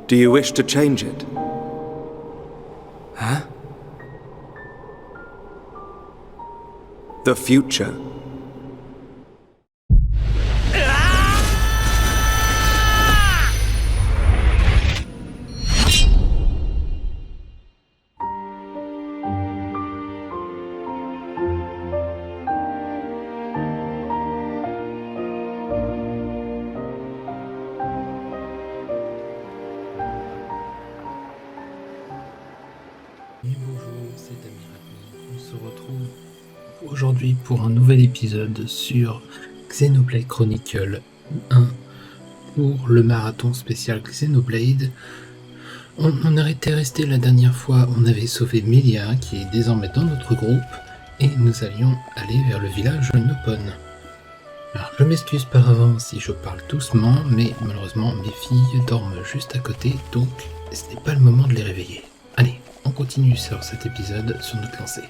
Do you wish to change it? Huh? The future. Et bonjour, c'est Ami. On se retrouve aujourd'hui pour un nouvel épisode sur Xenoblade Chronicles 1 pour le marathon spécial Xenoblade. On en était resté la dernière fois, on avait sauvé Melia qui est désormais dans notre groupe et nous allions aller vers le village Nopon. Alors je m'excuse par avance si je parle doucement, mais malheureusement mes filles dorment juste à côté, donc ce n'est pas le moment de les réveiller. Allez, on continue sur cet épisode sur notre lancée.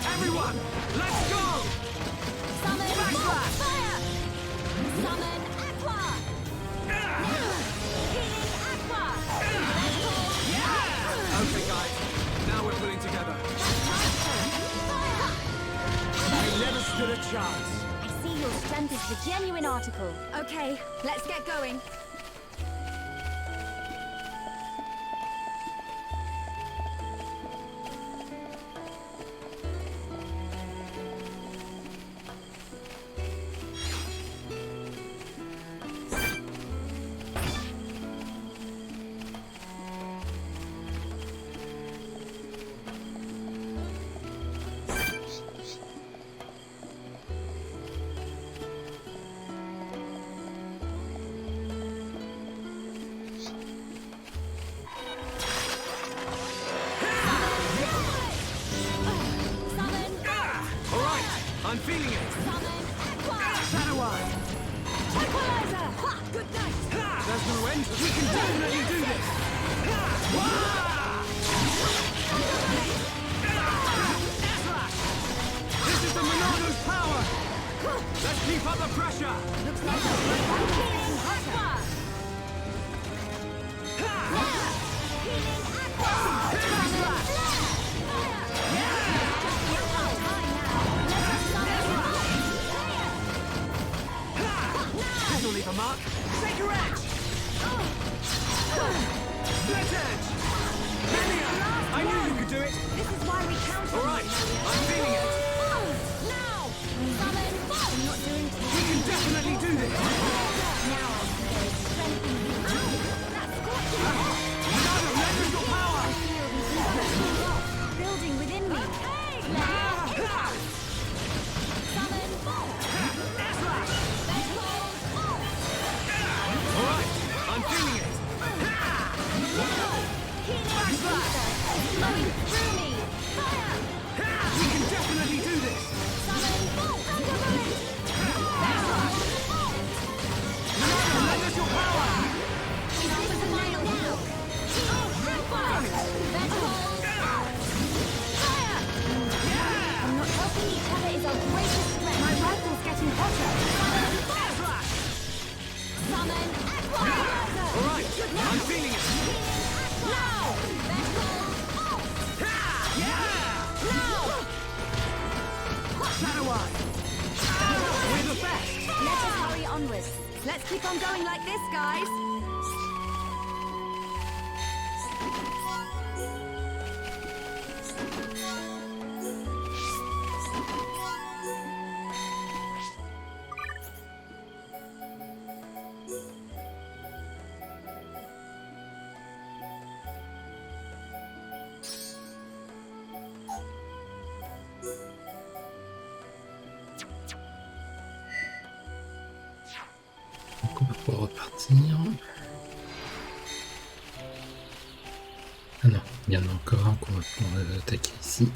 Everyone, let's go! Summon fire! Summon aqua! Healing aqua! Okay guys, now we're pulling together. We never stood a chance. I see your strength is the genuine article. Okay, let's get going. I'm feeling it! Summon aqua! Shadow Eye! Tranquilizer! Ha! Good night! There's no end! We can definitely do this! This is the Monado's power! Let's keep up the pressure! Looks like a healing aqua! Healing aqua! This'll leave a mark! Take your edge! Split edge! Melia! I knew you could do it! This is why we count on Alright, I'm feeling it! Now! Summon fire! I'm not doing too We can definitely do this! now. Strength in you. That's scorching hot! Monado, leverage your power! Building within me. Summon fire! Alright, I'm feeling it! Flowing through me. Fire! We can definitely do this! Summon bolt. Monado, lend us your power! This is mine now. Fire! I'm not helping each other is our greatest strength. My rifle's getting hotter. Summon aqua! Alright, I'm feeling it! Now! Shadow Eye! We're the best! Let us hurry onwards. Let's keep on going like this, guys! repartir. Ah non, il y en a encore un qu'on va attaquer ici.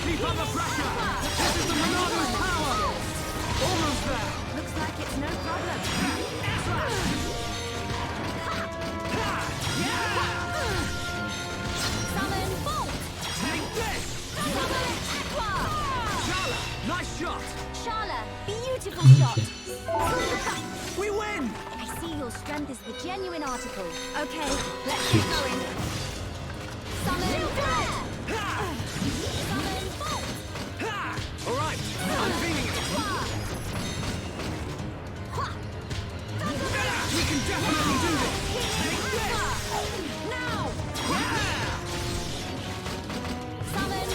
Keep up the pressure! This is the Monado's power! Almost there! Looks like it's no problem. Summon Bolt! Take this! Summon Aqua! Shala! Nice shot! Shala, beautiful shot! We win! I see your strength is the genuine article. Okay, let's get going. Summon Flare! Summon Bolt! Alright, I'm feeling it! We can definitely do this! Take this! Now! Summon!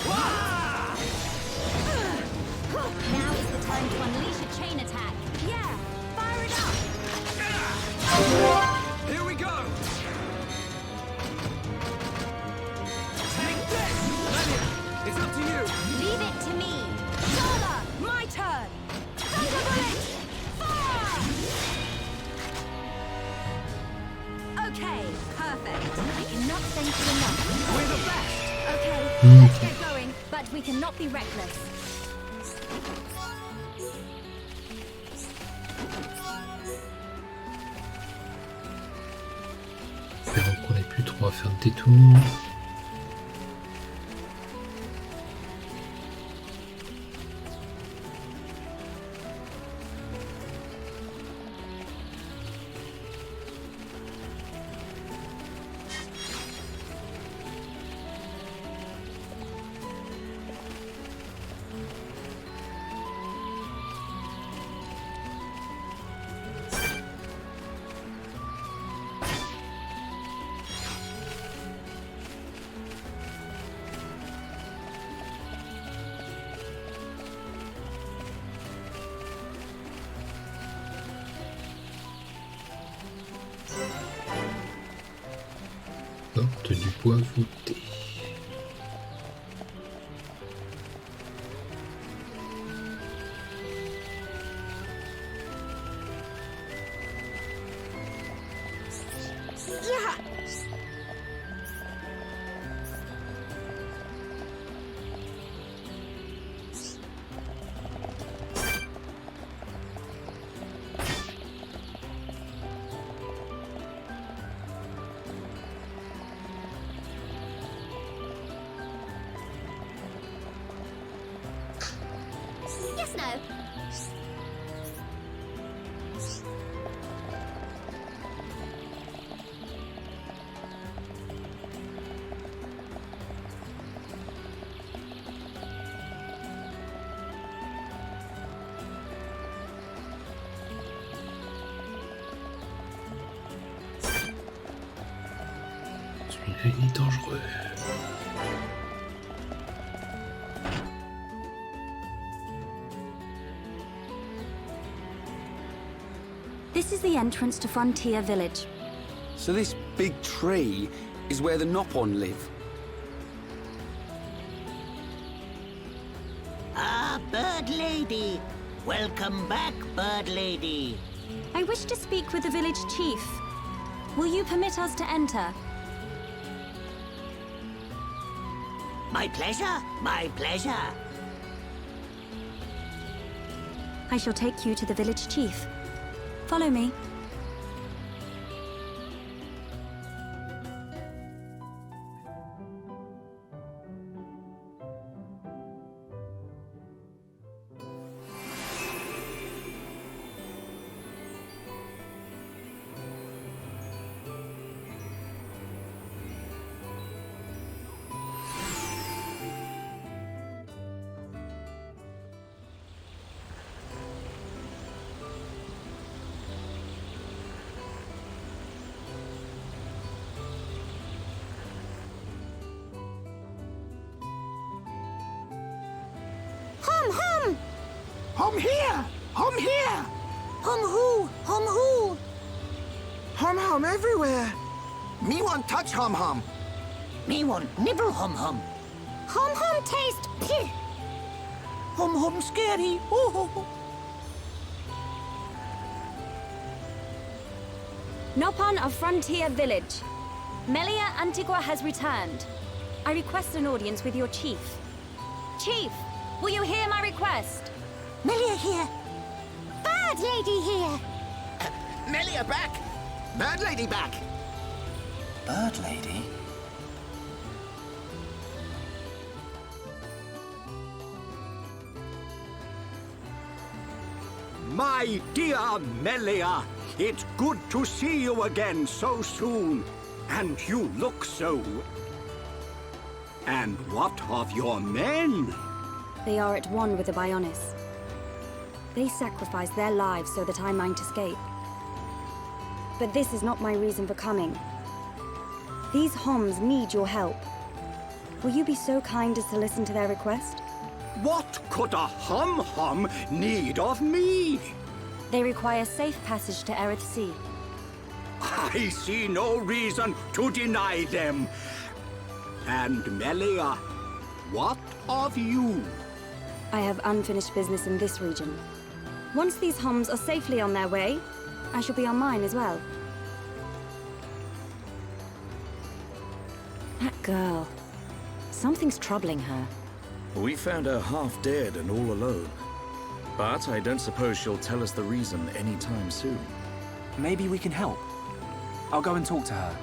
Now is the time to unleash a chain attack. Yeah, fire it up! Here we go! Take this! Lelia, it's up to you! Leave it to me! Shala, my turn! Thunder Bullet! Fire! Okay, perfect. I cannot thank you enough. We're the best! Okay, let's get going, but we cannot be reckless. Espérons qu'on n'ait plus trop à faire de détour. Porte du bois voûté. Yes, no. Celui-là, il est dangereux. This is the entrance to Frontier Village. So this big tree is where the nopon live? Ah, Bird Lady! Welcome back, Bird Lady! I wish to speak with the village chief. Will you permit us to enter? My pleasure, my pleasure! I shall take you to the village chief. Follow me. Hum here! Hum here! Hum who? Hum who? Hum hum everywhere! Me want touch hum hum. Me want nibble hum hum. Hum hum taste pih. Hum hum scary. Oh, oh, oh. Nopon of Frontier Village. Melia Antigua has returned. I request an audience with your chief. Chief, will you hear my request? Melia here. Bird lady here. Melia back! Bird lady back! Bird lady? My dear Melia, it's good to see you again so soon. And you look so... And what of your men? They are at one with the Bionis. They sacrificed their lives so that I might escape. But this is not my reason for coming. These Homs need your help. Will you be so kind as to listen to their request? What could a hum-hum need of me? They require safe passage to Erith Sea. I see no reason to deny them. And Melia, what of you? I have unfinished business in this region. Once these Homs are safely on their way, I shall be on mine as well. That girl. Something's troubling her. We found her half dead and all alone. But I don't suppose she'll tell us the reason anytime soon. Maybe we can help. I'll go and talk to her.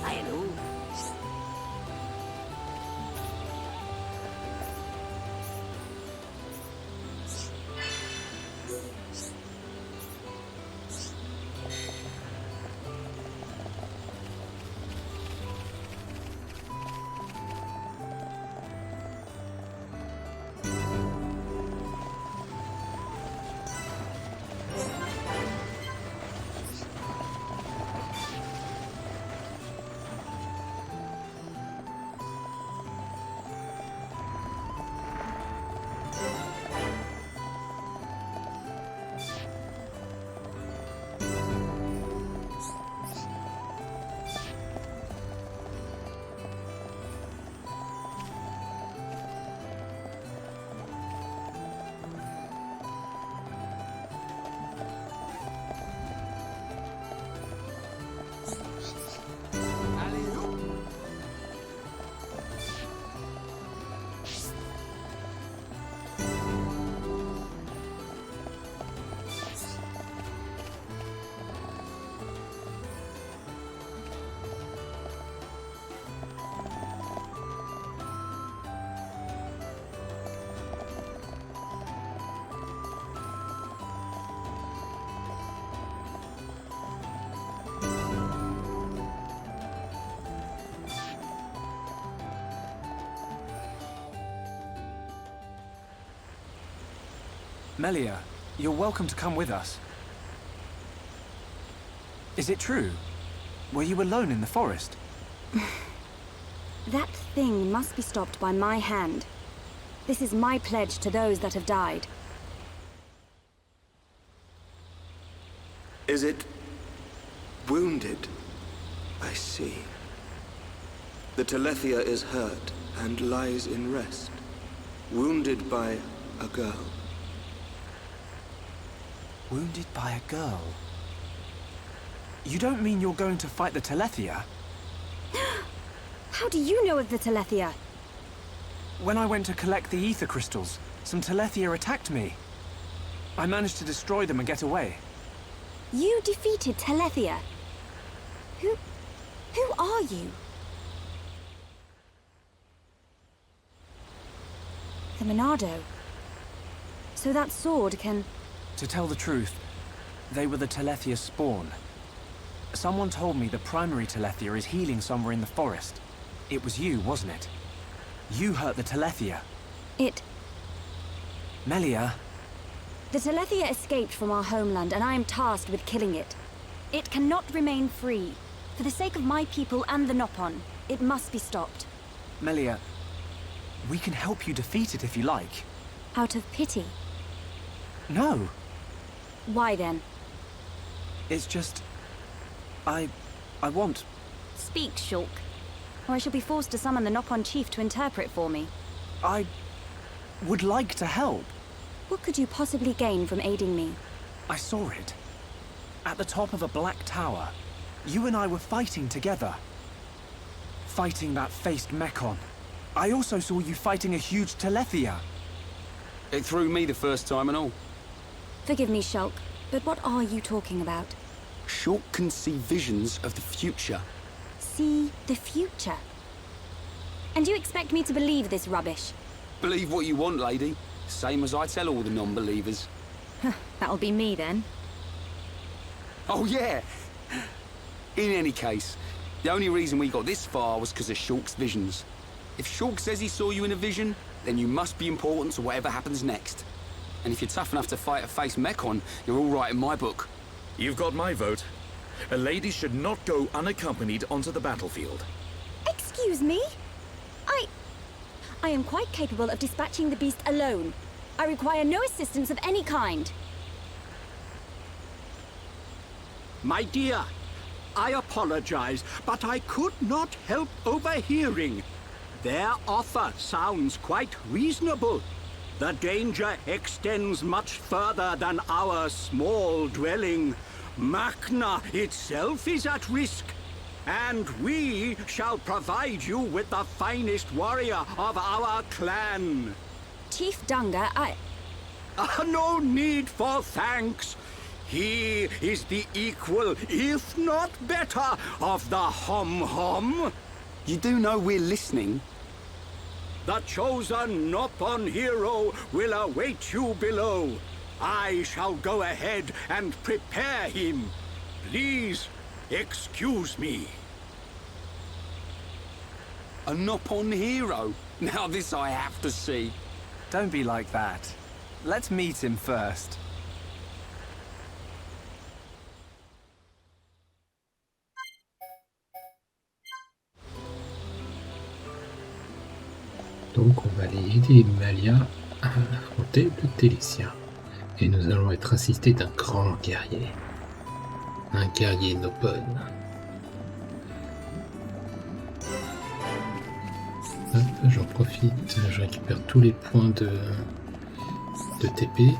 Hello. Melia, you're welcome to come with us. Is it true? Were you alone in the forest? That thing must be stopped by my hand. This is my pledge to those that have died. Is it wounded? I see. The Telethia is hurt and lies in rest, wounded by a girl. Wounded by a girl? You don't mean you're going to fight the Telethia? How do you know of the Telethia? When I went to collect the ether crystals, some Telethia attacked me. I managed to destroy them and get away. You defeated Telethia? Who are you? The Monado. So that sword can... To tell the truth, they were the Telethia spawn. Someone told me the primary Telethia is healing somewhere in the forest. It was you, wasn't it? You hurt the Telethia. Melia. The Telethia escaped from our homeland, and I am tasked with killing it. It cannot remain free. For the sake of my people and the Nopon, it must be stopped. Melia, we can help you defeat it if you like. Out of pity? No. Why then? It's just... I want... Speak, Shulk, or I shall be forced to summon the Nopon chief to interpret for me. I would like to help. What could you possibly gain from aiding me? I saw it. At the top of a black tower. You and I were fighting together. Fighting that faced Mekon. I also saw you fighting a huge Telethia. It threw me the first time and all. Forgive me, Shulk, but what are you talking about? Shulk can see visions of the future. See the future? And you expect me to believe this rubbish? Believe what you want, lady. Same as I tell all the non-believers. That'll be me then. Oh, yeah. In any case, the only reason we got this far was because of Shulk's visions. If Shulk says he saw you in a vision, then you must be important to whatever happens next. And if you're tough enough to fight a face Mekon, you're all right in my book. You've got my vote. A lady should not go unaccompanied onto the battlefield. Excuse me? I am quite capable of dispatching the beast alone. I require no assistance of any kind. My dear, I apologize, but I could not help overhearing. Their offer sounds quite reasonable. The danger extends much further than our small dwelling. Makna itself is at risk, and we shall provide you with the finest warrior of our clan. Chief Dunga, No need for thanks. He is the equal, if not better, of the Hom-Hom. You do know we're listening? The chosen Nopon hero will await you below. I shall go ahead and prepare him. Please, excuse me. A Nopon hero? Now this I have to see. Don't be like that. Let's meet him first. Donc on va aller aider Melia à affronter le Télétien. Et nous allons être assistés d'un grand guerrier. Un guerrier Nopon. Hop, j'en profite, je récupère tous les points de TP.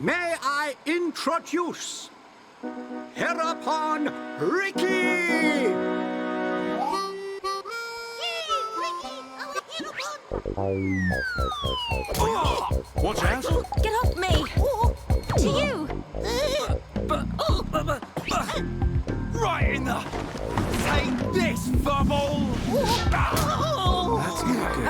may I introduce hereupon Ricky! Watch out! Get off me! To you! Right in the... Take this, bubble! That's not good.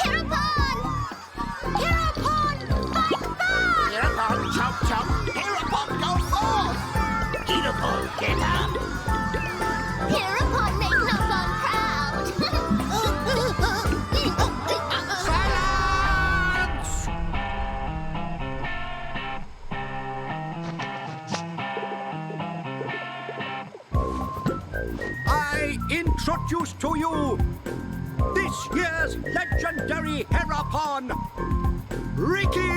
Hereupon! Hereupon! Fight back! Hereupon, chomp chomp. Hereupon, go forth. Hereupon, get up! Hereupon, make Nopon proud! Silence! I introduce to you this year's legendary hereupon, Ricky!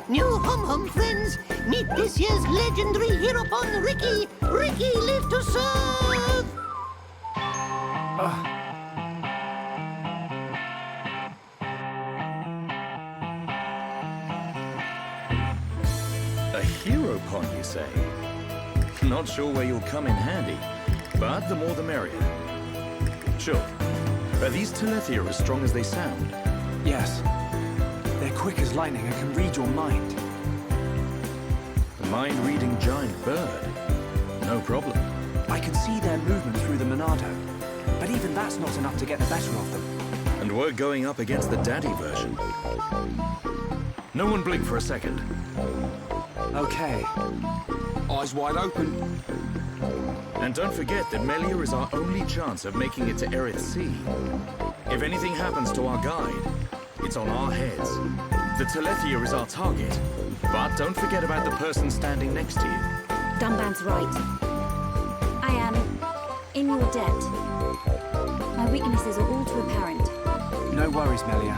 New hum-hum friends, meet this year's legendary hereupon Ricky! Ricky live to serve! A hero pond, you say? Not sure where you'll come in handy, but the more the merrier. Sure. Are these Telethia as strong as they sound? Yes. They're quick as lightning and can read your mind. A mind-reading giant bird? No problem. I can see their movement through the Monado, but even that's not enough to get the better of them. And we're going up against the daddy version. No one blink for a second. Okay. Eyes wide open. And don't forget that Melia is our only chance of making it to Aerith Sea. If anything happens to our guide, it's on our heads. The Telethia is our target. But don't forget about the person standing next to you. Dunban's right. I am in your debt. My weaknesses are all too apparent. No worries, Melia.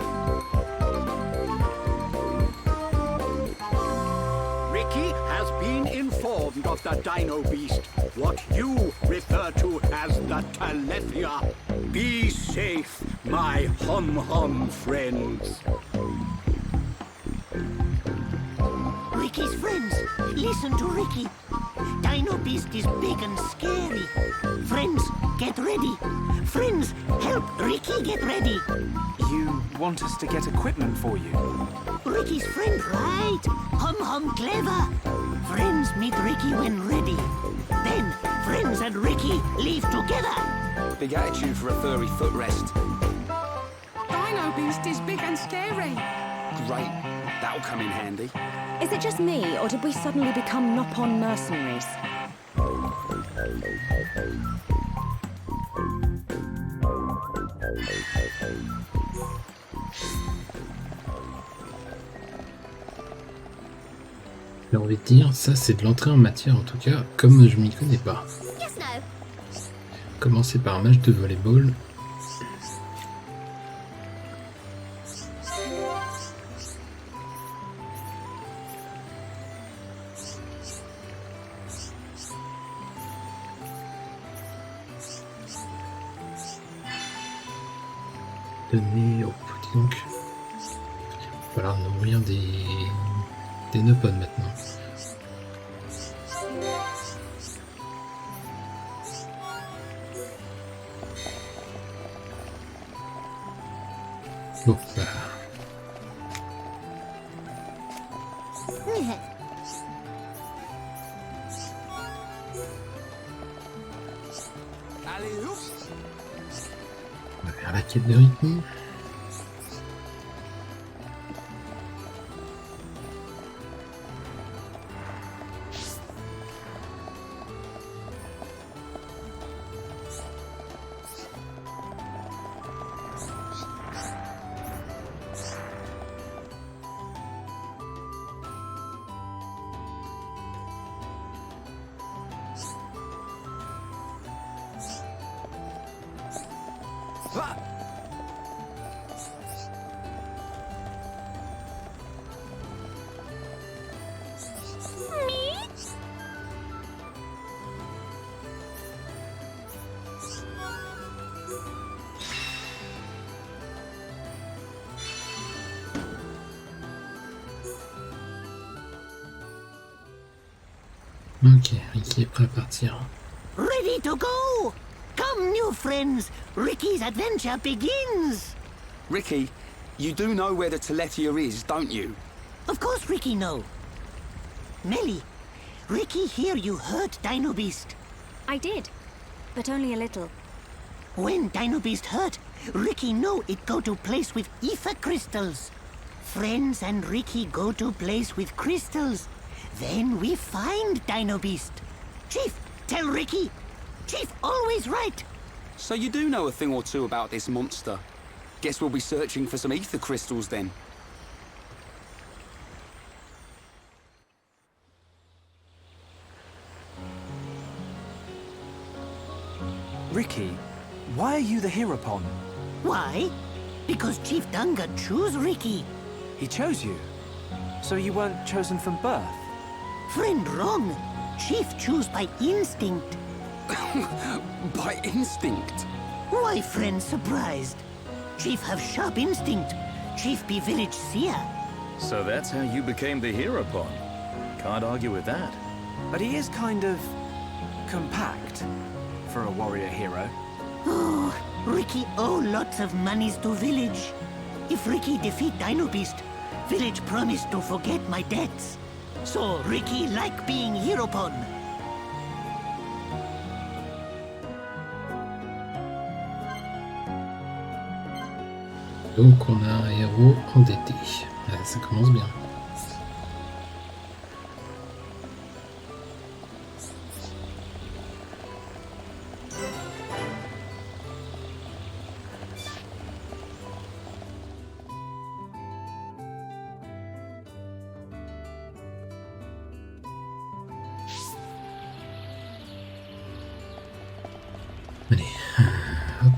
Ricky has been informed of the Dino Beast, what you refer to as the Telethia. Be safe, my hum-hum friends. Ricky's friends, listen to Ricky. Dino Beast is big and scary. Friends, get ready. Friends, help Ricky get ready. You want us to get equipment for you? Ricky's friend, right? Hum clever. Friends meet Ricky when ready. Then, friends and Ricky leave together. Big attitude for a furry footrest. Dino Beast is big and scary. Great. That'll come in handy. Is it just me, or did we suddenly become Nopon mercenaries? J'ai envie de dire, ça c'est de l'entrée en matière en tout cas, comme je m'y connais pas. Yes, no. Commencer par un match de volleyball. Donner au petit donc. Il va falloir nourrir des nopons maintenant. Bon, bah. On va faire la quête de rythme. Ok, Ricky est prêt à partir. Ready to go! Come, new friends! Ricky's adventure begins! Ricky, you do know where the Telethia is, don't you? Of course Ricky know. Melly, Ricky hear you hurt Dino Beast. I did, but only a little. When Dino Beast hurt, Ricky know it go to place with ether crystals. Friends and Ricky go to place with crystals. Then we find Dino Beast. Chief, tell Ricky. Chief always right. So you do know a thing or two about this monster. Guess we'll be searching for some ether crystals then. Ricky, why are you the Heropon? Why? Because Chief Dunga choose Ricky. He chose you. So you weren't chosen from birth? Friend wrong. Chief choose by instinct. By instinct? Why friend surprised? Chief have sharp instinct. Chief be village seer. So that's how you became the Heropon. Can't argue with that. But he is kind of compact for a warrior hero. Oh, Ricky owe lots of monies to village. If Ricky defeat Dino Beast, village promise to forget my debts. So Ricky like being Heropon. Donc on a un héros endetté. Ça commence bien. Allez, hop.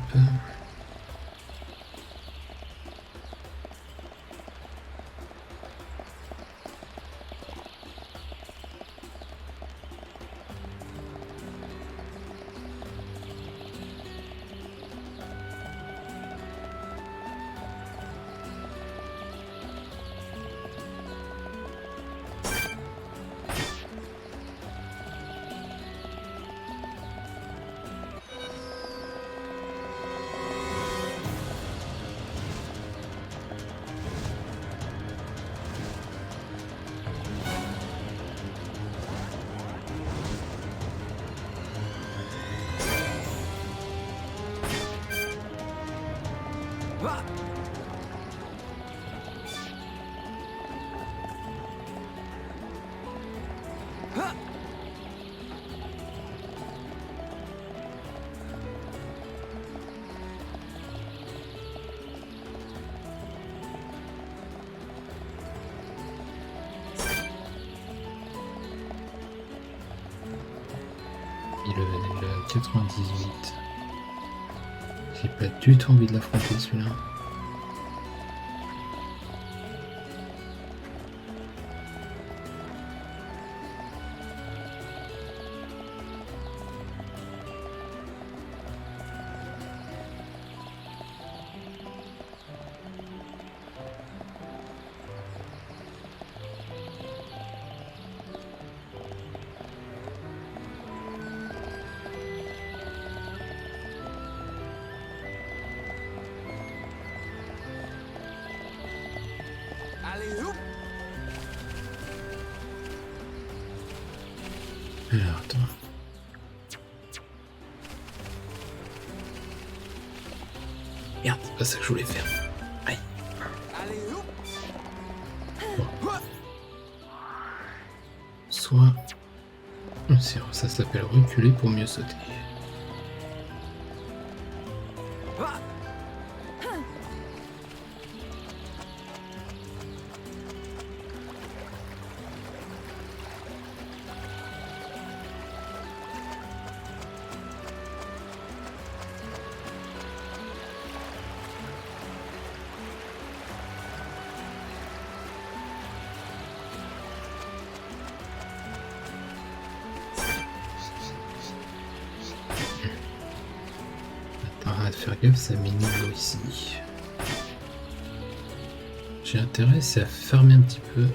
Le 98. J'ai pas du tout envie de l'affronter celui-là. Alors, attends. Merde, c'est pas ça que je voulais faire. Aïe. Bon. Soit... Ça s'appelle reculer pour mieux sauter. Faire gaffe, ça met niveau ici. J'ai intérêt, c'est à fermer un petit peu.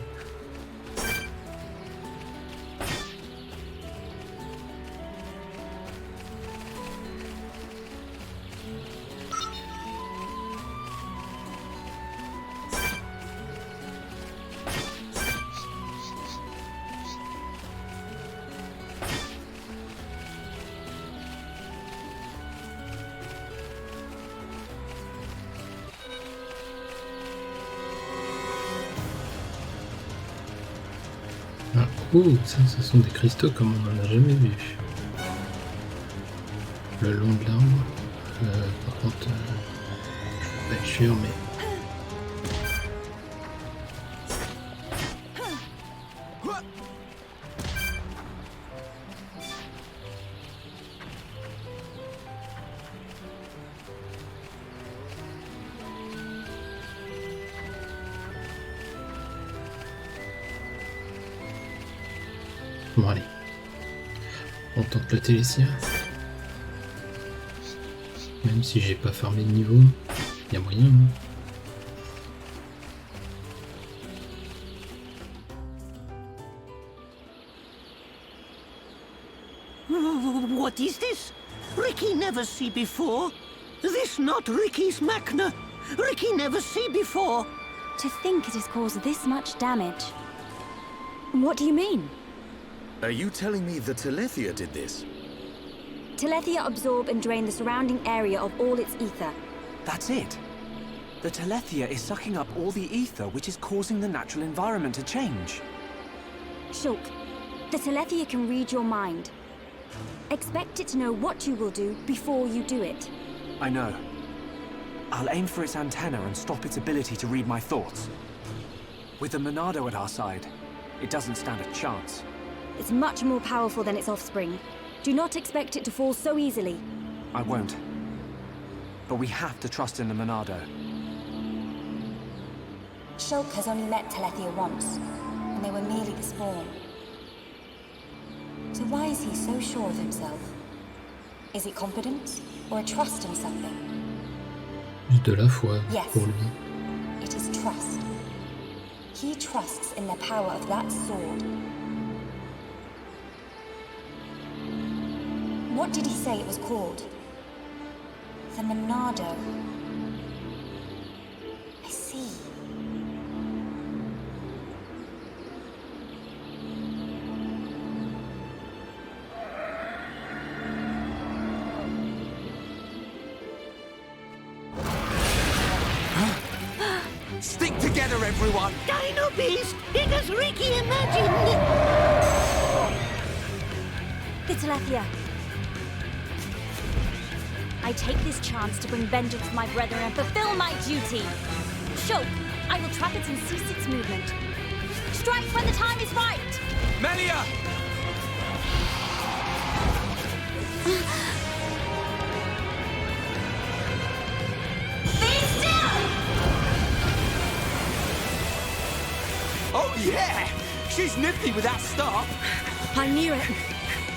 Oh, ça, ce sont des cristaux comme on n'en a jamais vu. Le long de l'arbre. Par contre, je suis pas être sûr, mais... Bon allez, on tente le télésia. Même si j'ai pas farmé de niveau, y a moyen. Hein. What is this? Ricky never see before. This not Ricky's Machna. Ricky never see before. To think it has caused this much damage. What do you mean? Are you telling me the Telethia did this? Telethia absorb and drain the surrounding area of all its ether. That's it. The Telethia is sucking up all the ether, which is causing the natural environment to change. Shulk, the Telethia can read your mind. Expect it to know what you will do before you do it. I know. I'll aim for its antenna and stop its ability to read my thoughts. With the Monado at our side, it doesn't stand a chance. It's much more powerful than its offspring. Do not expect it to fall so easily. I won't. But we have to trust in the Monado. Shulk has only met Telethia once, and they were merely the spawn. So why is he so sure of himself? Is it confidence, or a trust in something? De la foi, yes, pour lui. It is trust. He trusts in the power of that sword. What did he say it was called? The Monado. I see. Stick together, everyone! Dino Beast, it as Ricky imagined. The Telethia. I take this chance to bring vengeance to my brethren and fulfill my duty. Shulk, I will trap it and cease its movement. Strike when the time is right! Melia! Be still! Oh yeah! She's nifty with that stop! I knew it.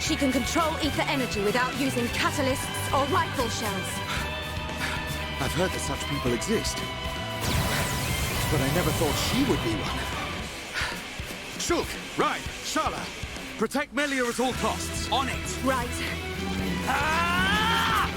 She can control ether energy without using catalysts or rifle shells. I've heard that such people exist. But I never thought she would be one. Shulk, right, Shala. Protect Melia at all costs. On it! Right. Ah!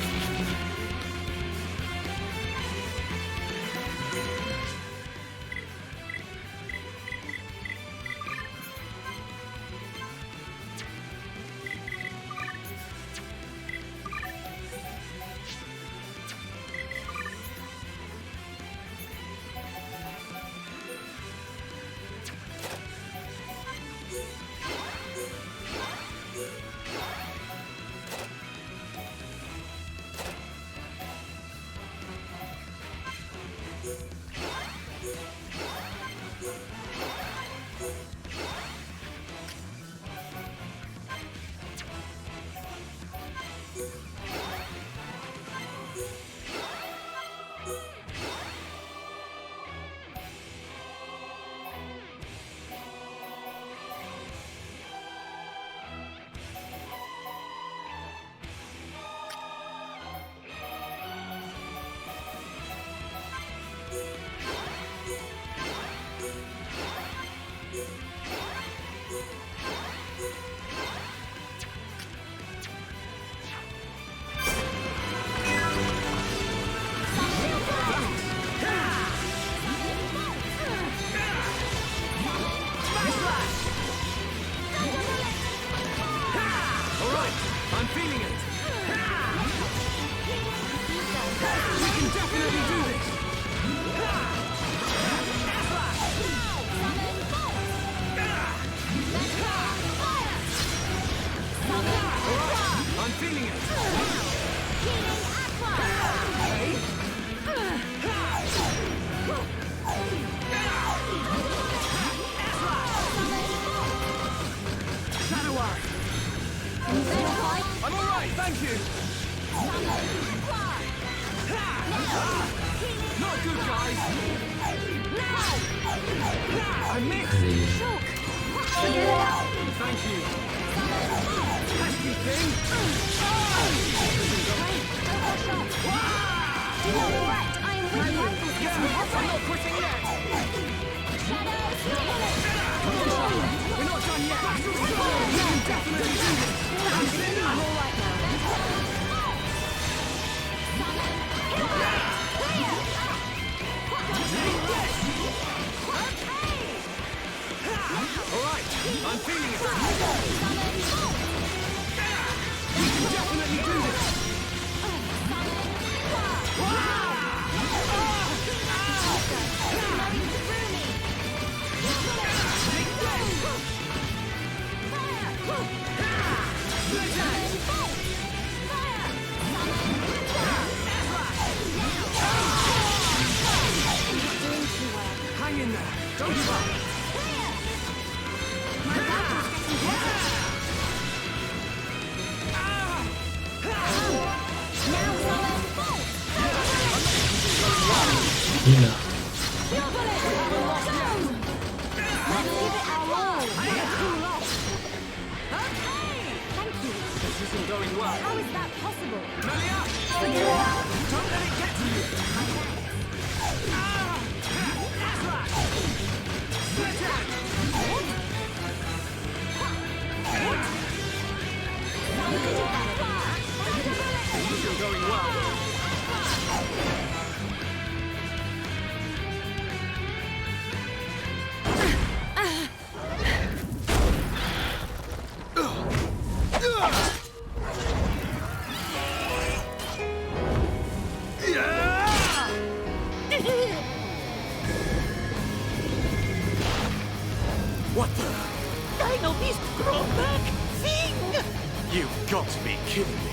Not good, guys! I missed! Thank you! Pesky thing! I'm not quitting yet! We're not done yet! We can definitely do this! I'm all right now. All right, I'm feeling it. We can definitely do this. Hang in there. Don't give up. Là. This isn't going well. How is that possible? Melia! Don't let it get to you! This isn't going well. What the? Dino Beast brought back thing! You've got to be kidding me.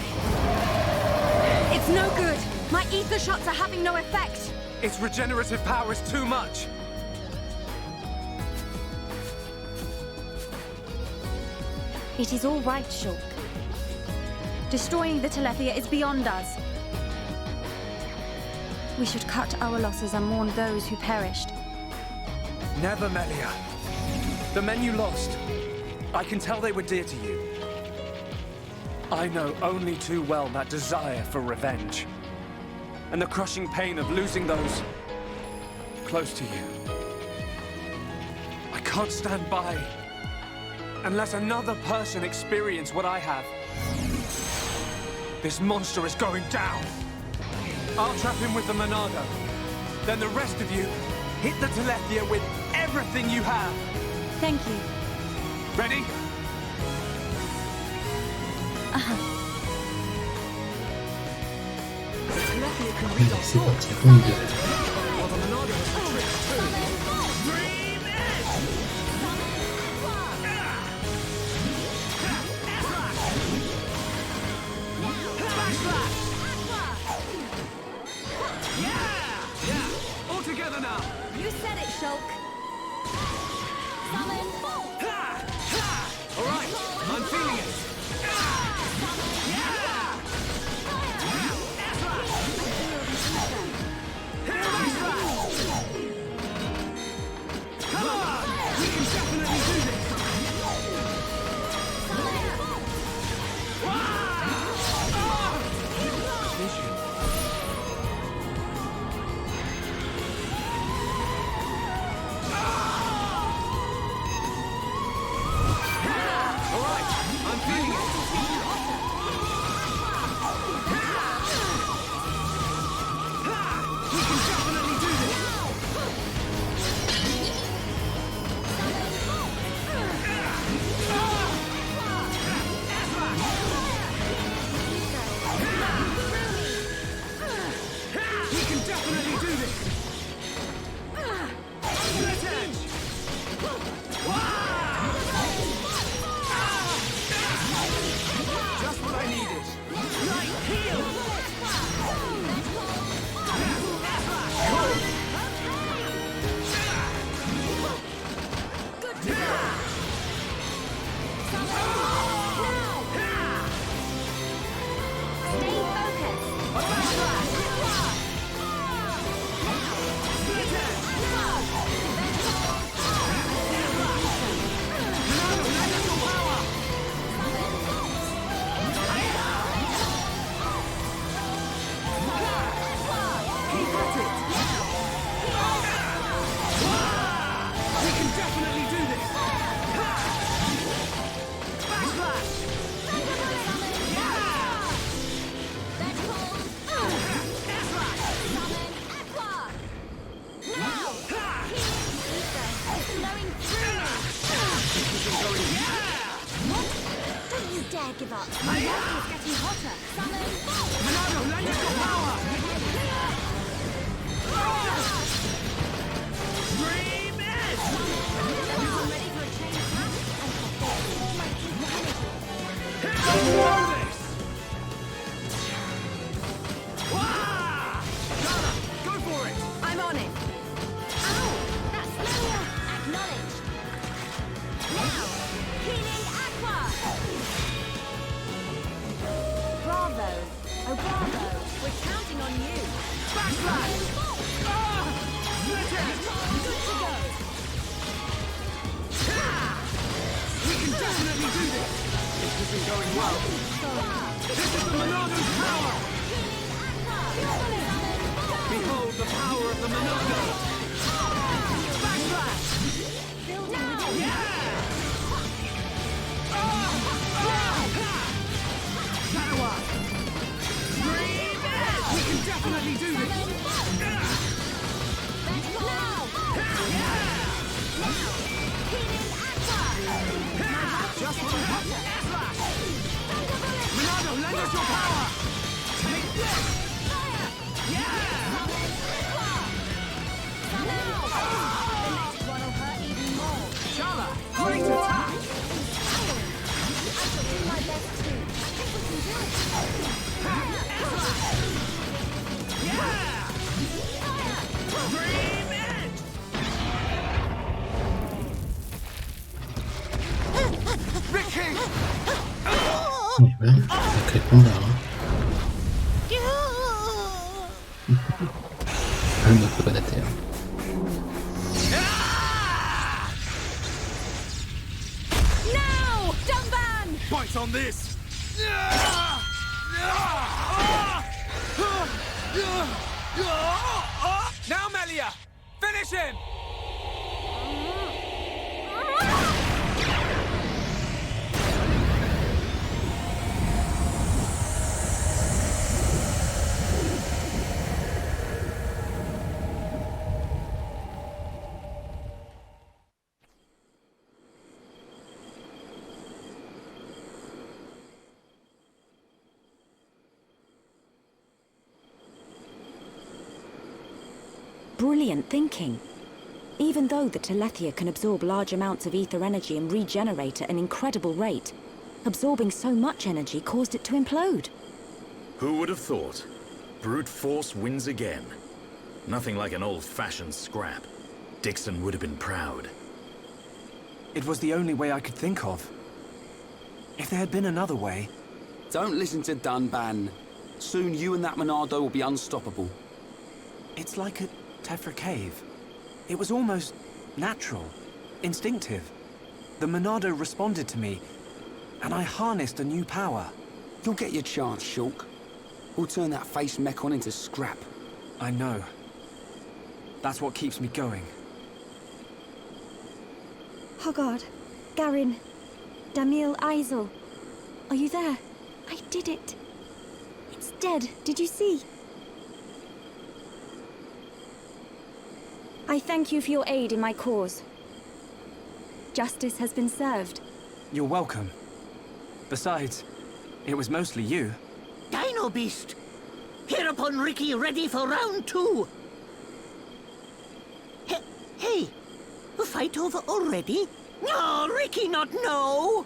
It's no good. My ether shots are having no effect. Its regenerative power is too much. It is all right, Shulk. Destroying the Telethia is beyond us. We should cut our losses and mourn those who perished. Never, Melia. The men you lost, I can tell they were dear to you. I know only too well that desire for revenge. And the crushing pain of losing those close to you. I can't stand by and let another person experience what I have. This monster is going down. I'll trap him with the Monado. Then the rest of you hit the Telethia with everything you have. Thank you. Ready? Allez, c'est parti, on y va. All together now. You said it, Shulk. All right, I'm feeling it. Here we it! We can definitely do this! Backslash! Don't you dare give up. My water is getting hotter. Summon bolt. Monado, lend us your power! Dream it! I'm ready for a change of tack and fulfill all my capabilities. Know this! Wah! Donna, go for it! I'm on it. Ow! That's Melia. Acknowledged. Now, healing aqua. Bravo. Oh, bravo. We're counting on you. Backslash! Split it! Good to go. We can definitely do this! This isn't going well. This is the Monado's power! Behold the power of the Monado! Backslash! Now. Shadow Eye! Breathe in! We can definitely do this! Just one touch! Monado, lend us your power! Take this! Shala, great attack! Dream it! Ricky! Eh ben, sacré combat, hein. Un autre bon à terre. Now! Dumban! Bite on this! Now, Melia! Finish him! Brilliant thinking. Even though the Telethia can absorb large amounts of ether energy and regenerate at an incredible rate, absorbing so much energy caused it to implode. Who would have thought? Brute force wins again. Nothing like an old-fashioned scrap. Dixon would have been proud. It was the only way I could think of. If there had been another way... Don't listen to Dunban. Soon you and that Monado will be unstoppable. It's like a Tephra cave. It was almost natural, instinctive. The Monado responded to me, and I harnessed a new power. You'll get your chance, Shulk. We'll turn that face Mechon into scrap. I know. That's what keeps me going. Hoggard, Garin, Damil Aizel, are you there? I did it. It's dead, did you see? I thank you for your aid in my cause. Justice has been served. You're welcome. Besides, it was mostly you. Dino Beast! Hereupon Ricky ready for round 2. Hey, the fight over already? No, Ricky not no!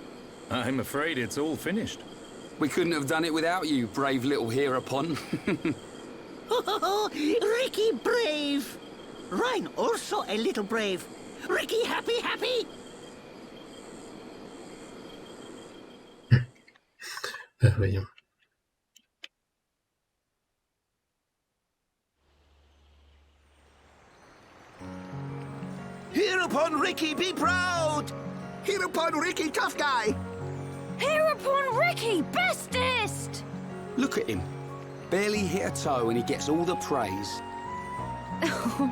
I'm afraid it's all finished. We couldn't have done it without you, brave little Hereupon. Ricky brave! Rhine also a little brave. Ricky happy, happy? Voyons. Hereupon Ricky, be proud! Hereupon Ricky, tough guy! Hereupon Ricky, bestest! Look at him. Barely hit a toe and he gets all the praise.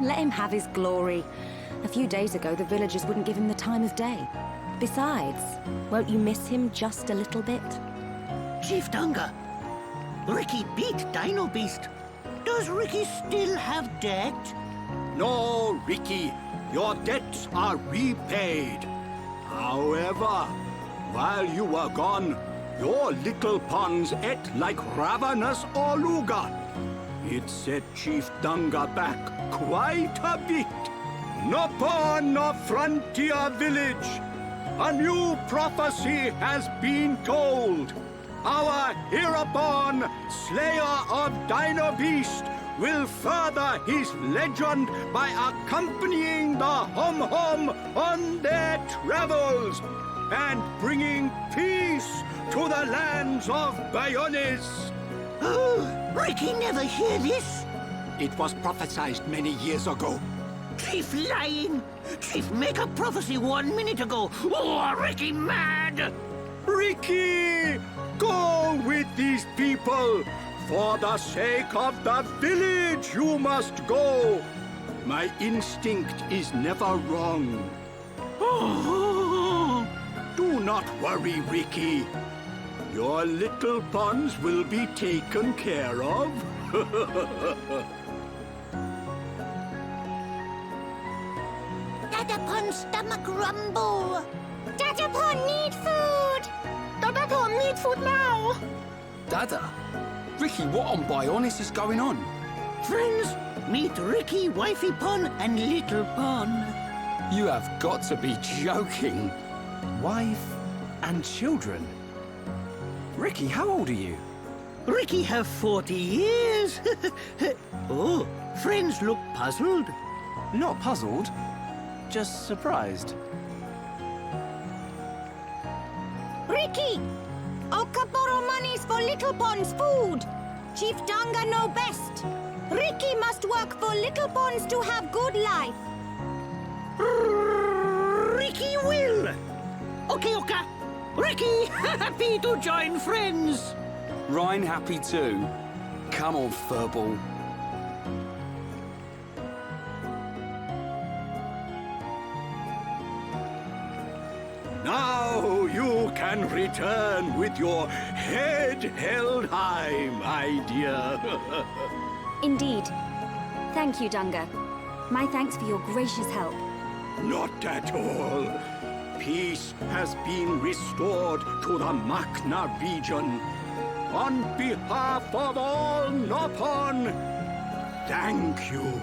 Let him have his glory. A few days ago, the villagers wouldn't give him the time of day. Besides, won't you miss him just a little bit? Chief Dunga, Ricky beat Dino Beast. Does Ricky still have debt? No, Ricky. Your debts are repaid. However, while you were gone, your little pons ate like ravenous Oluga. It set Chief Dunga back quite a bit. Nopon of Frontier Village, a new prophecy has been told. Our hereupon, Slayer of Dino Beast, will further his legend by accompanying the Hum-Hum on their travels and bringing peace to the lands of Bayonis. Oh, Ricky never hear this. It was prophesied many years ago. Chief lying. Chief make a prophecy 1 minute ago. Oh, Ricky mad. Ricky, go with these people. For the sake of the village, you must go. My instinct is never wrong. Do not worry, Ricky. Your little pons will be taken care of. Dadapon stomach rumble. Dadapon need food! Dadapon need food now! Dada? Ricky, what on Bionis is going on? Friends, meet Ricky, Wifey Pon, and Little Pon. You have got to be joking. Wife and children. Ricky, how old are you? Ricky have 40 years. Oh, friends look puzzled. Not puzzled, just surprised. Ricky! Oka borrow monies for Little Pon's food. Chief Dunga know best. Ricky must work for Little Pons to have good life. Ricky will. Okay, Oka. Ricky, happy to join friends. Ryan happy too. Come on, furball. Now you can return with your head held high, my dear. Indeed. Thank you, Dunga. My thanks for your gracious help. Not at all. Peace has been restored to the Makna region. On behalf of all Nopon, thank you.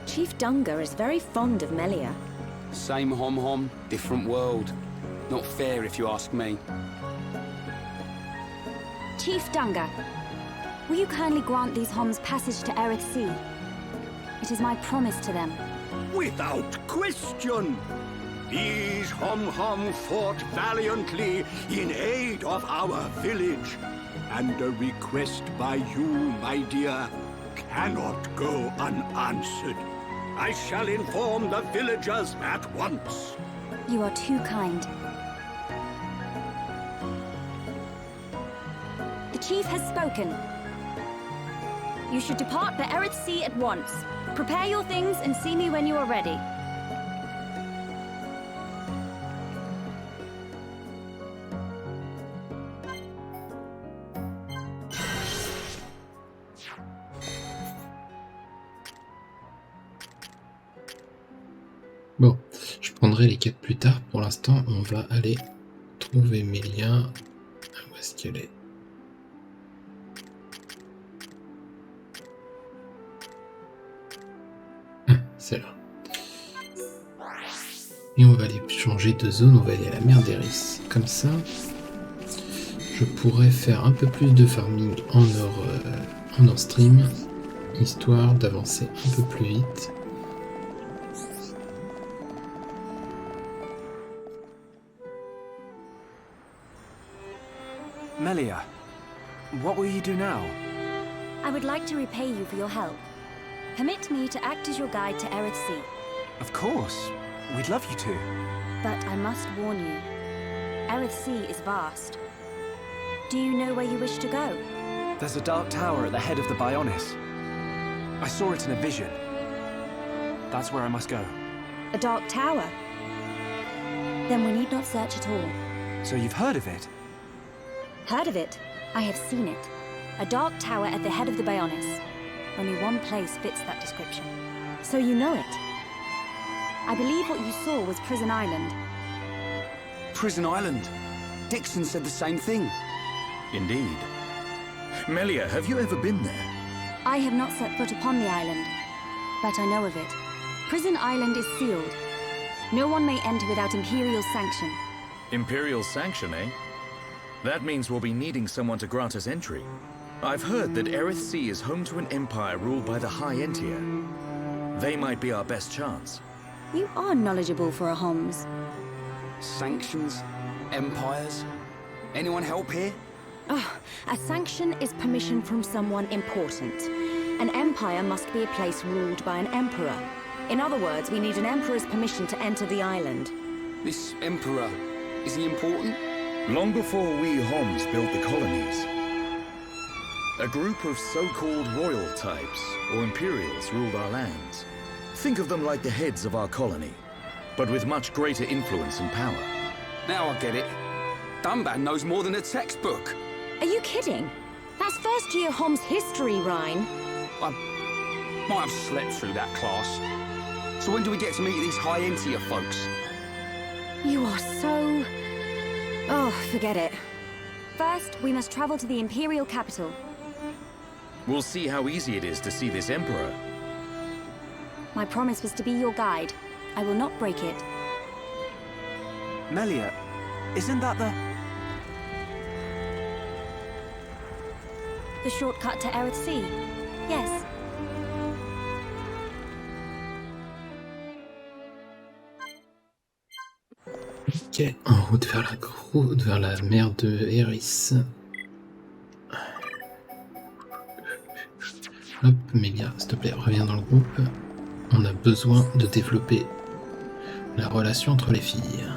Chief Dunga is very fond of Melia. Same hom-hom, different world. Not fair if you ask me. Chief Dunga, will you kindly grant these Homs passage to Aerith Sea? It is my promise to them. Without question. These Hum-Hum fought valiantly in aid of our village. And a request by you, my dear, cannot go unanswered. I shall inform the villagers at once. You are too kind. The chief has spoken. You should depart for Aerith Sea at once. Prepare your things and see me when you are ready. Bon, je prendrai les quêtes plus tard. Pour l'instant, on va aller trouver Melia. Où est-ce qu'elle est? C'est là. Et on va aller changer de zone, on va aller à la mer d'Eris. Comme ça, je pourrais faire un peu plus de farming en hors stream, histoire d'avancer un peu plus vite. Melia, what will you do now? I would like to repay you for your help. Permit me to act as your guide to Aerith Sea. Of course. We'd love you to. But I must warn you. Aerith Sea is vast. Do you know where you wish to go? There's a dark tower at the head of the Bionis. I saw it in a vision. That's where I must go. A dark tower? Then we need not search at all. So you've heard of it? Heard of it? I have seen it. A dark tower at the head of the Bionis. Only one place fits that description. So you know it? I believe what you saw was Prison Island. Prison Island. Dixon said the same thing. Indeed. Melia, have you ever been there? I have not set foot upon the island, but I know of it. Prison Island is sealed. No one may enter without Imperial sanction. Imperial sanction, eh? That means we'll be needing someone to grant us entry. I've heard that Sea is home to an empire ruled by the hayenthes. They might be our best chance. You are knowledgeable for a Homs. Sanctions? Empires? Anyone help here? A sanction is permission from someone important. An empire must be a place ruled by an emperor. In other words, we need an emperor's permission to enter the island. This emperor, is he important? Long before we Homs built the colonies, a group of so-called royal types, or imperials, ruled our lands. Think of them like the heads of our colony, but with much greater influence and power. Now I get it. Dunban knows more than a textbook. Are you kidding? That's first year Homs history, Rhine. I might have slept through that class. So when do we get to meet these hayenthes folks? You are so... Oh, forget it. First, we must travel to the Imperial capital. We'll see how easy it is to see this emperor. My promise was to be your guide. I will not break it. Melia, isn't that the... The shortcut to Sea? Yes. Ok, en route vers la mer de Eris. Hop, Melia, s'il te plaît, reviens dans le groupe. On a besoin de développer la relation entre les filles.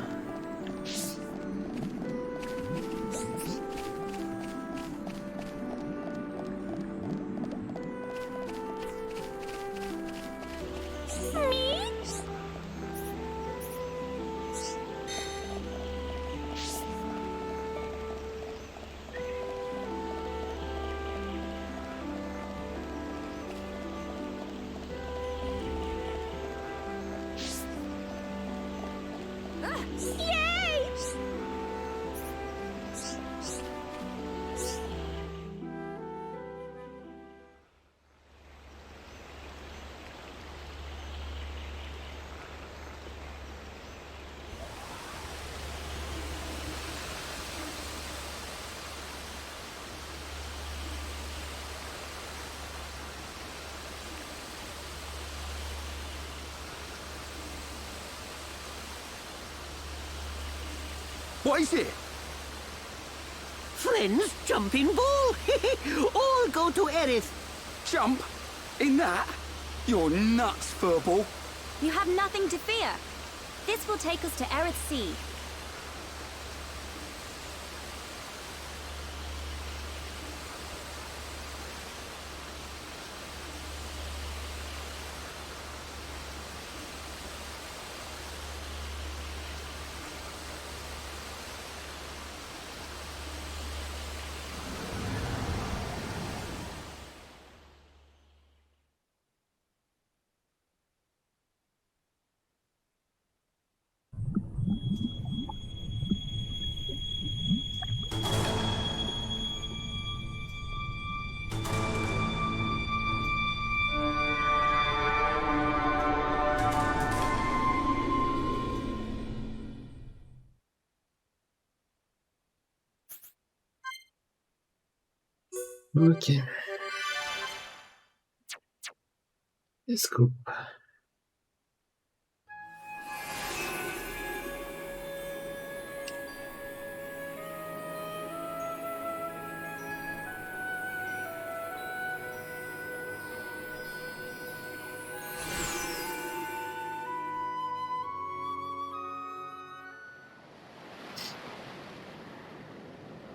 What is it? Friends, jumping ball. All go to Aerith. Jump? In that? You're nuts, Furball. You have nothing to fear. This will take us to Sea. Ok. Let's go.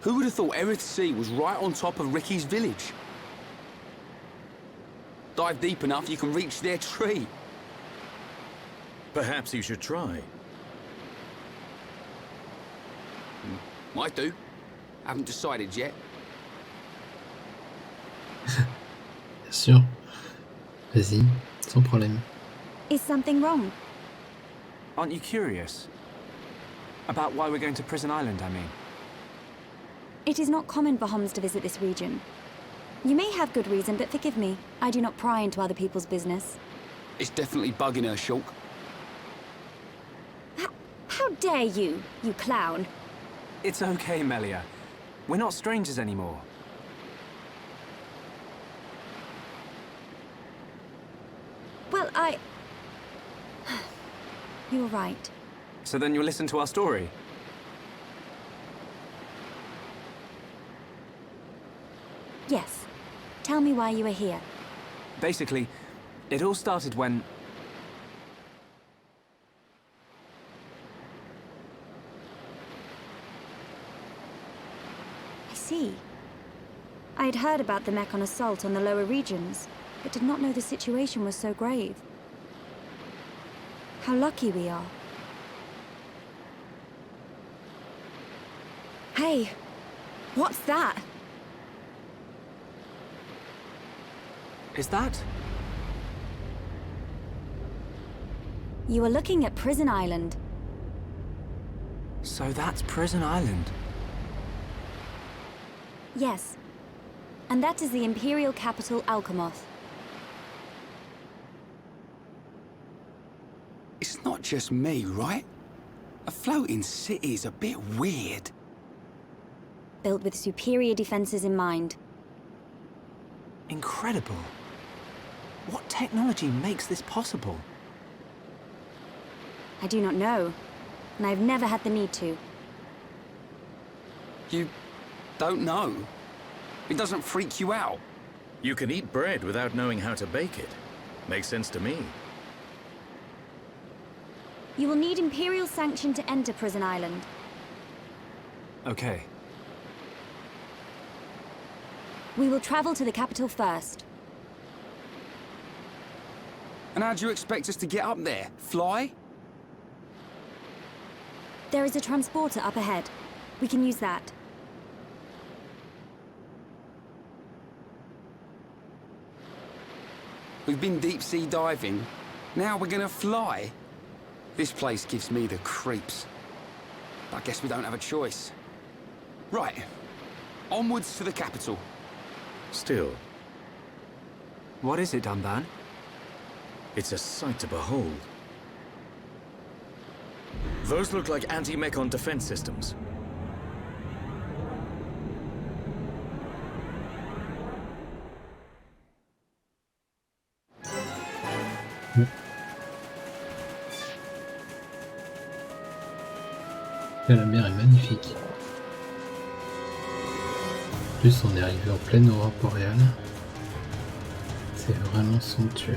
Who would have thought Sea was right on top of Ricky's village? Dive deep enough, you can reach their tree. Perhaps you should try. Might do. Haven't decided yet. Bien sûr. Vas-y, sans problème. Is something wrong? Aren't you curious? About why we're going to Prison Island, I mean. It is not common for Homs to visit this region. You may have good reason, but forgive me. I do not pry into other people's business. It's definitely bugging her, Shulk. How dare you, you clown? It's okay, Melia. We're not strangers anymore. Well, You're right. So then you'll listen to our story? Yes. Tell me why you are here. Basically, it all started when... I see. I had heard about the Mekon assault on the lower regions, but did not know the situation was so grave. How lucky we are. Hey, what's that? Is that? You are looking at Prison Island. So that's Prison Island. Yes. And that is the Imperial capital, Alcamoth. It's not just me, right? A floating city's a bit weird. Built with superior defenses in mind. Incredible. What technology makes this possible? I do not know, and I've never had the need to. You don't know? It doesn't freak you out? You can eat bread without knowing how to bake it. Makes sense to me. You will need Imperial sanction to enter Prison Island. Okay. We will travel to the capital first. And how do you expect us to get up there? Fly? There is a transporter up ahead. We can use that. We've been deep-sea diving. Now we're gonna fly? This place gives me the creeps. I guess we don't have a choice. Right. Onwards to the capital. Still, What is it, Dunban? it's a sight to behold. Those look like anti-Mekon defense systems. La mer est magnifique. En plus, on est arrivé en pleine aurore boréale. C'est vraiment somptueux.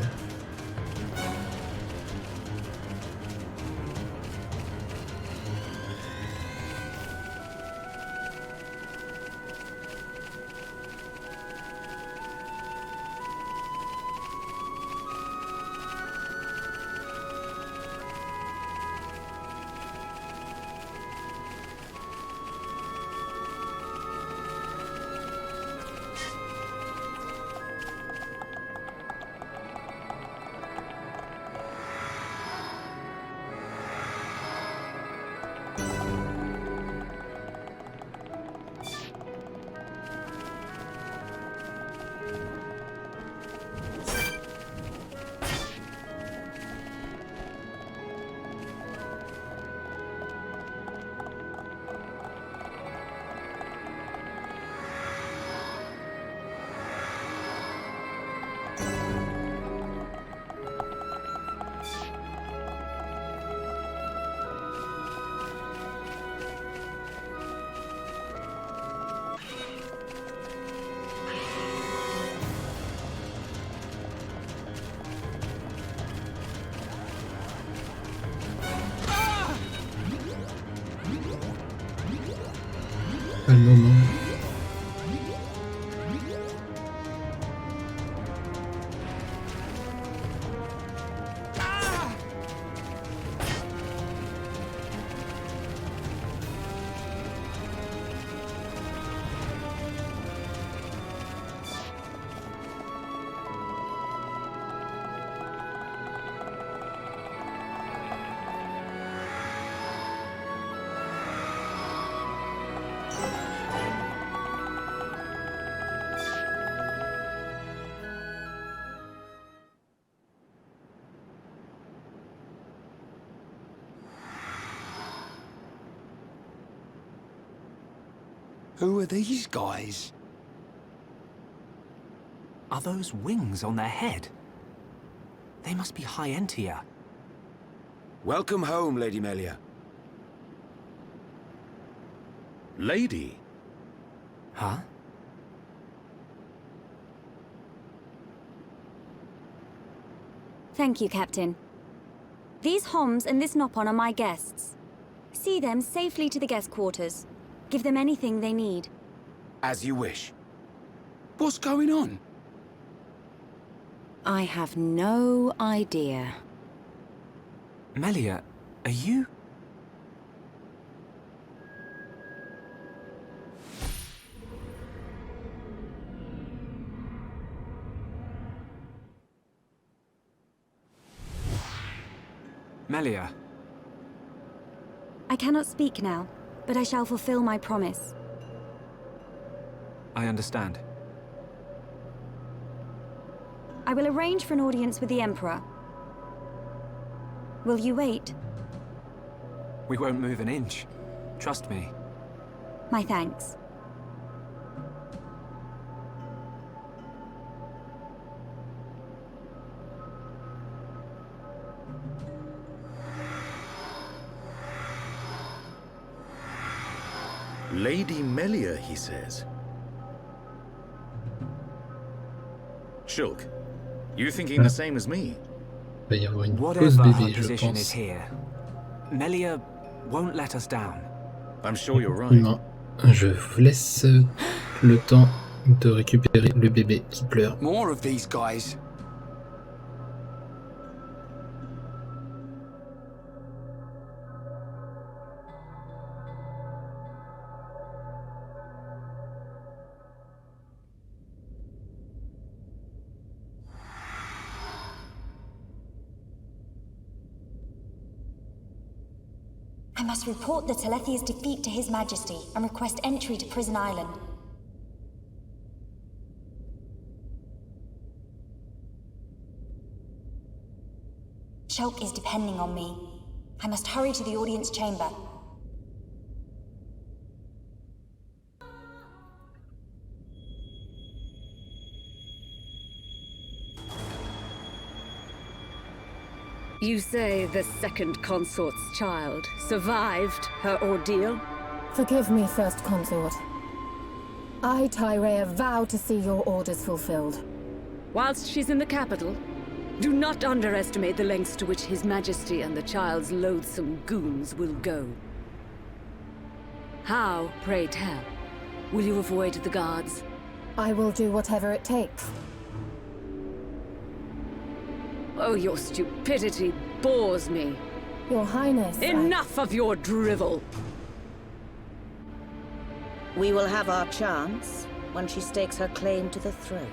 pas le moment. Who are these guys? Are those wings on their head? They must be hayenthes. Welcome home, Lady Melia. Lady? Huh? Thank you, Captain. These Homs and this nopon are my guests. See them safely to the guest quarters. Give them anything they need. As you wish. What's going on? I have no idea. Melia, are you... Melia. I cannot speak now, but I shall fulfill my promise. I understand. I will arrange for an audience with the Emperor. Will you wait? We won't move an inch. Trust me. My thanks. Lady Melia, he says. Shulk, you thinking the same as me? Il va y avoir une pause Whatever her bébé, je position is pense. here, Melia won't let us down. I'm sure you're right. Non, je vous laisse le temps de récupérer le bébé qui pleure. More of these guys. I must report the Telethia's defeat to His Majesty and request entry to Prison Island. Shulk is depending on me. I must hurry to the audience chamber. You say the second consort's child survived her ordeal? Forgive me, First Consort. I, Tyrea, vow to see your orders fulfilled. Whilst she's in the capital, do not underestimate the lengths to which His Majesty and the child's loathsome goons will go. How, pray tell, will you avoid the guards? I will do whatever it takes. Oh, your stupidity bores me. Your Highness, Enough of your drivel! We will have our chance when she stakes her claim to the throne.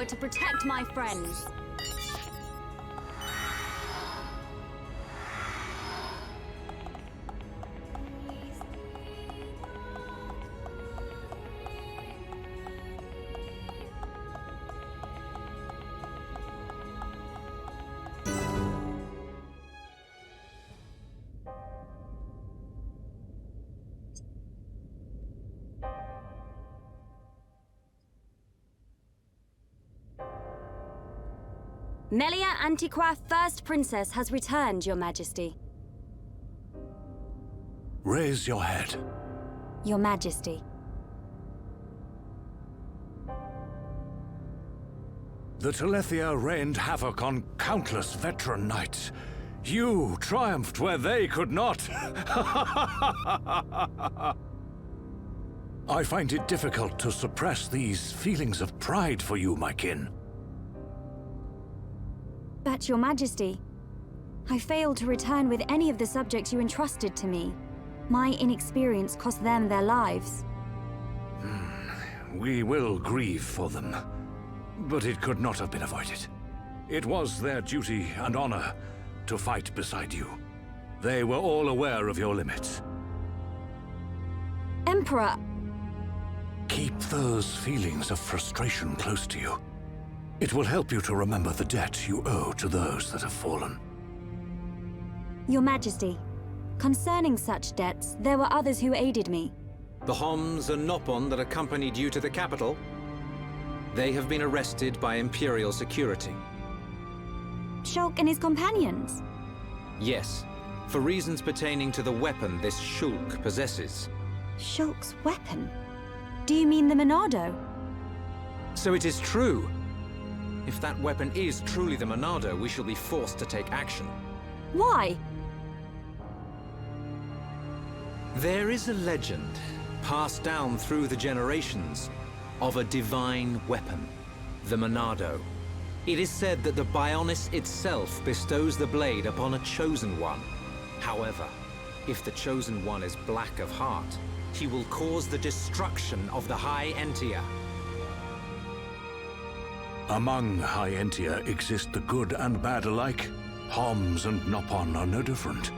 power to protect my friends. Melia Antiqua, First Princess, has returned, Your Majesty. Raise your head. Your Majesty. The Telethia rained havoc on countless veteran knights. You triumphed where they could not. I find it difficult to suppress these feelings of pride for you, my kin. But, Your Majesty, I failed to return with any of the subjects you entrusted to me. My inexperience cost them their lives. We will grieve for them, but it could not have been avoided. It was their duty and honor to fight beside you. They were all aware of your limits. Emperor! Keep those feelings of frustration close to you. It will help you to remember the debt you owe to those that have fallen. Your Majesty, concerning such debts, there were others who aided me. The Homs and Nopon that accompanied you to the capital? They have been arrested by Imperial security. Shulk and his companions? Yes, for reasons pertaining to the weapon this Shulk possesses. Shulk's weapon? Do you mean the Monado? So it is true. If that weapon is truly the Monado, we shall be forced to take action. Why? There is a legend, passed down through the generations, of a divine weapon, the Monado. It is said that the Bionis itself bestows the blade upon a chosen one. However, if the chosen one is black of heart, he will cause the destruction of the Hayentia. Among Hayentia exist the good and bad alike. Homs and Nopon are no different.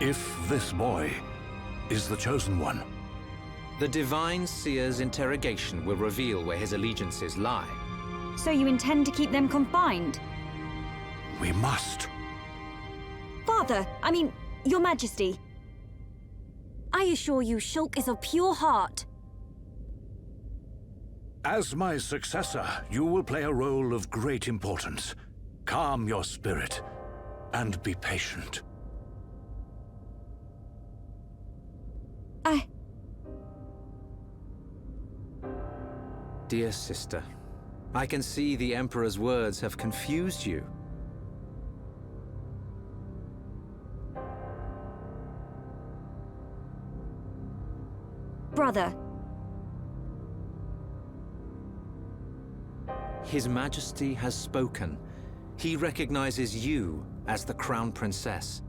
If this boy is the chosen one. The Divine Seer's interrogation will reveal where his allegiances lie. So you intend to keep them confined? We must. Father, Your Majesty. I assure you, Shulk is of pure heart. As my successor, you will play a role of great importance. Calm your spirit and be patient. Dear sister, I can see the Emperor's words have confused you. Brother. His Majesty has spoken. He recognizes you as the Crown Princess.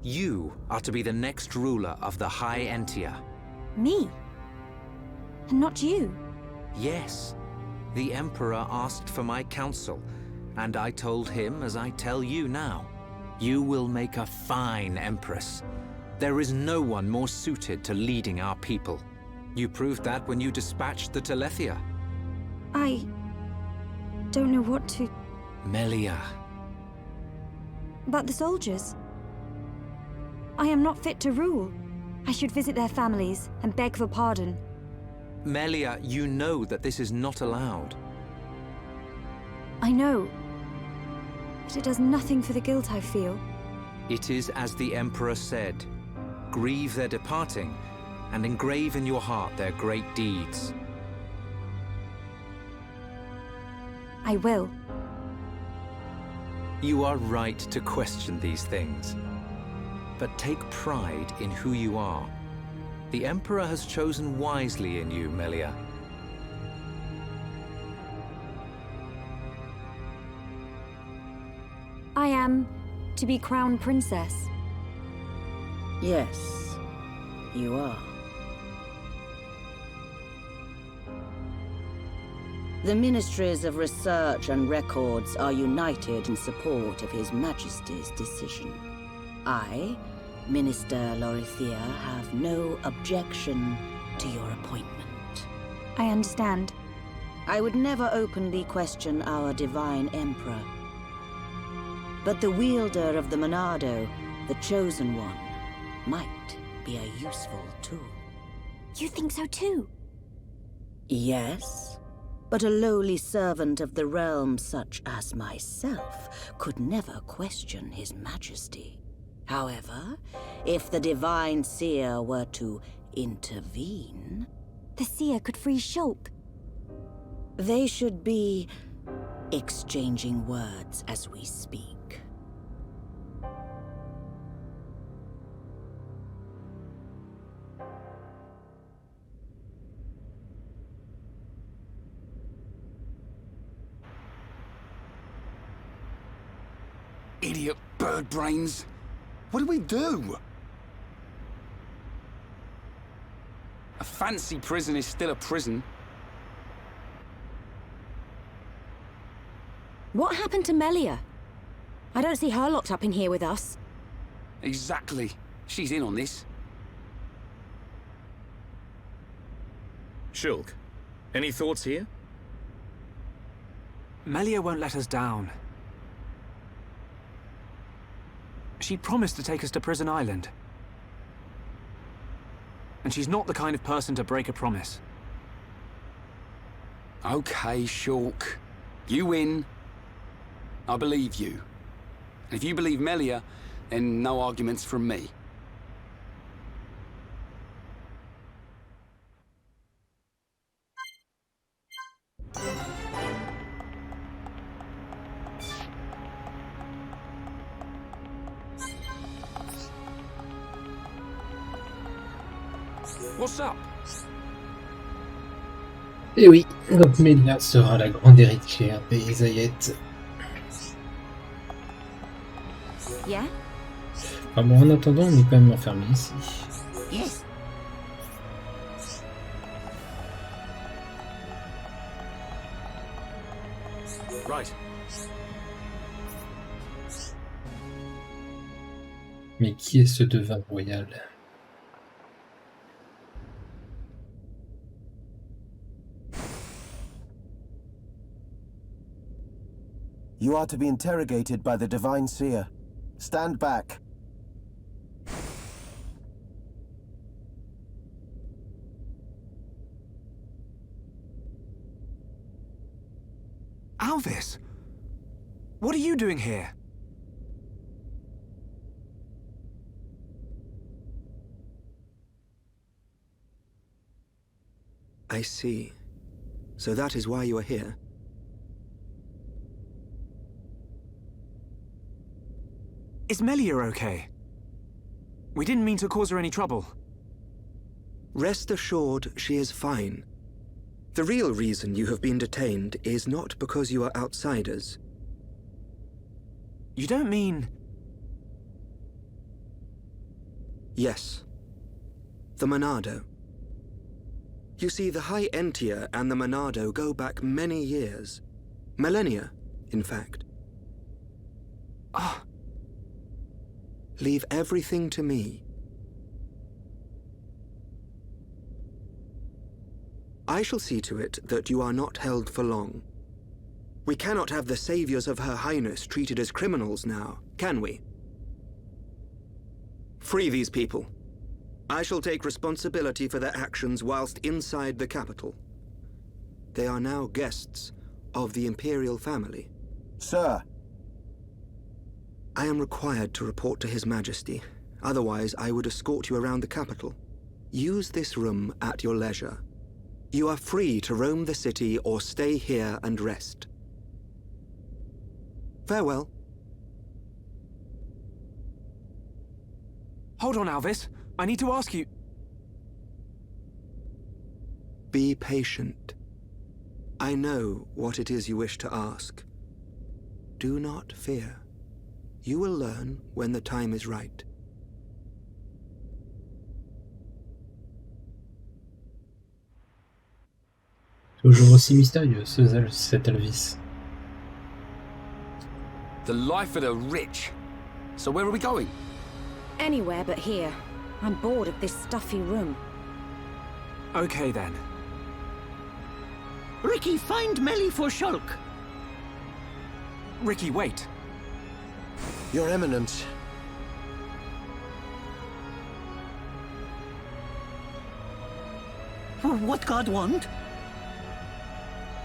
You are to be the next ruler of the Hayentia. Me? And not you? Yes. The Emperor asked for my counsel, and I told him as I tell you now. You will make a fine Empress. There is no one more suited to leading our people. You proved that when you dispatched the Telethia. I don't know what to... Melia. But the soldiers? I am not fit to rule. I should visit their families and beg for pardon. Melia, you know that this is not allowed. I know. But it does nothing for the guilt I feel. It is as the Emperor said. Grieve their departing, and engrave in your heart their great deeds. I will. You are right to question these things. But take pride in who you are. The Emperor has chosen wisely in you, Melia. I am to be Crown Princess. Yes, you are. The Ministries of Research and Records are united in support of His Majesty's decision. I, Minister Lorithia, have no objection to your appointment. I understand. I would never openly question our Divine Emperor. But the wielder of the Monado, the Chosen One, might be a useful tool. You think so too? Yes, but a lowly servant of the realm such as myself could never question His Majesty. However, if the Divine Seer were to intervene... The Seer could free Shulk. They should be exchanging words as we speak. Idiot bird brains. What do we do? A fancy prison is still a prison. What happened to Melia? I don't see her locked up in here with us. Exactly. She's in on this. Shulk, any thoughts here? Melia won't let us down. She promised to take us to Prison Island. And she's not the kind of person to break a promise. Okay, Shulk. You win. I believe you. And if you believe Melia, then no arguments from me. What's up? Et oui, donc Melia sera la grande héritière des Hayenthes. Yeah? Enfin bon, en attendant, on est quand même enfermé ici. Yes. Right. Mais qui est ce devin royal? You are to be interrogated by the Divine Seer. Stand back. Alvis! What are you doing here? I see. So that is why you are here. Is Melia okay? We didn't mean to cause her any trouble. Rest assured, she is fine. The real reason you have been detained is not because you are outsiders. You don't mean... Yes. The Monado. You see, the Hayenthes and the Monado go back many years. Millennia, in fact. Ah. Leave everything to me. I shall see to it that you are not held for long. We cannot have the saviors of Her Highness treated as criminals now, can we? Free these people. I shall take responsibility for their actions whilst inside the capital. They are now guests of the Imperial family. Sir. I am required to report to His Majesty. Otherwise, I would escort you around the capital. Use this room at your leisure. You are free to roam the city or stay here and rest. Farewell. Hold on, Alvis. I need to ask you... Be patient. I know what it is you wish to ask. Do not fear. You will learn when the time is right. Toujours aussi mystérieux, cet Elvis. The life of the rich. So where are we going? Anywhere but here. I'm bored of this stuffy room. Okay then. Ricky, find Melly for Shulk. Ricky, wait. Your Eminence. What God want?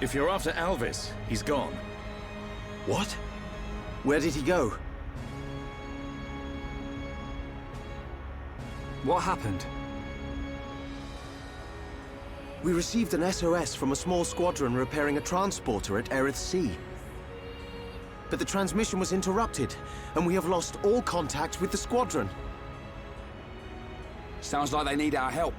If you're after Alvis, he's gone. What? Where did he go? What happened? We received an SOS from a small squadron repairing a transporter at Aerith Sea. But the transmission was interrupted, and we have lost all contact with the squadron. Sounds like they need our help.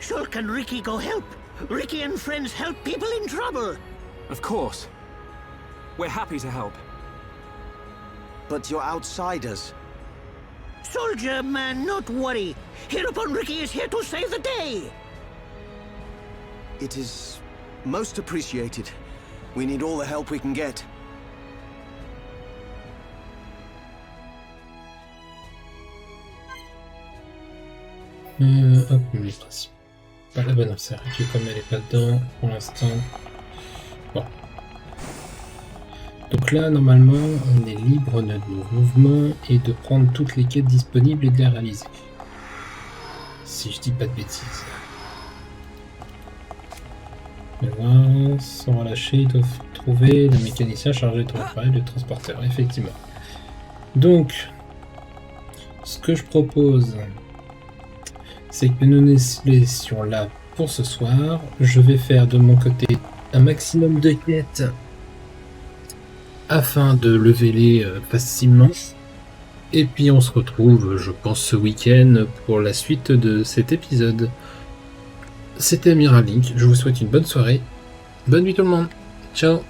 Shulk and Ricky go help. Ricky and friends help people in trouble. Of course. We're happy to help. But you're outsiders. Soldier man, not worry. Hereupon Ricky is here to save the day. It is most appreciated. We need all the help we can get. Hop, le principe. Pas la bonne affaire. Ok, comme elle est pas dedans pour l'instant. Bon. Donc là, normalement, on est libre de nos mouvements et de prendre toutes les quêtes disponibles et de les réaliser. Si je dis pas de bêtises. Voilà, sans relâcher, ils doivent trouver le mécanicien chargé de réparer le transporteur, effectivement. Donc, ce que je propose, c'est que nous nous laissions là pour ce soir. Je vais faire de mon côté un maximum de quêtes afin de leveler facilement. Et puis on se retrouve, je pense, ce week-end pour la suite de cet épisode. C'était Amiral Link, je vous souhaite une bonne soirée. Bonne nuit tout le monde. Ciao.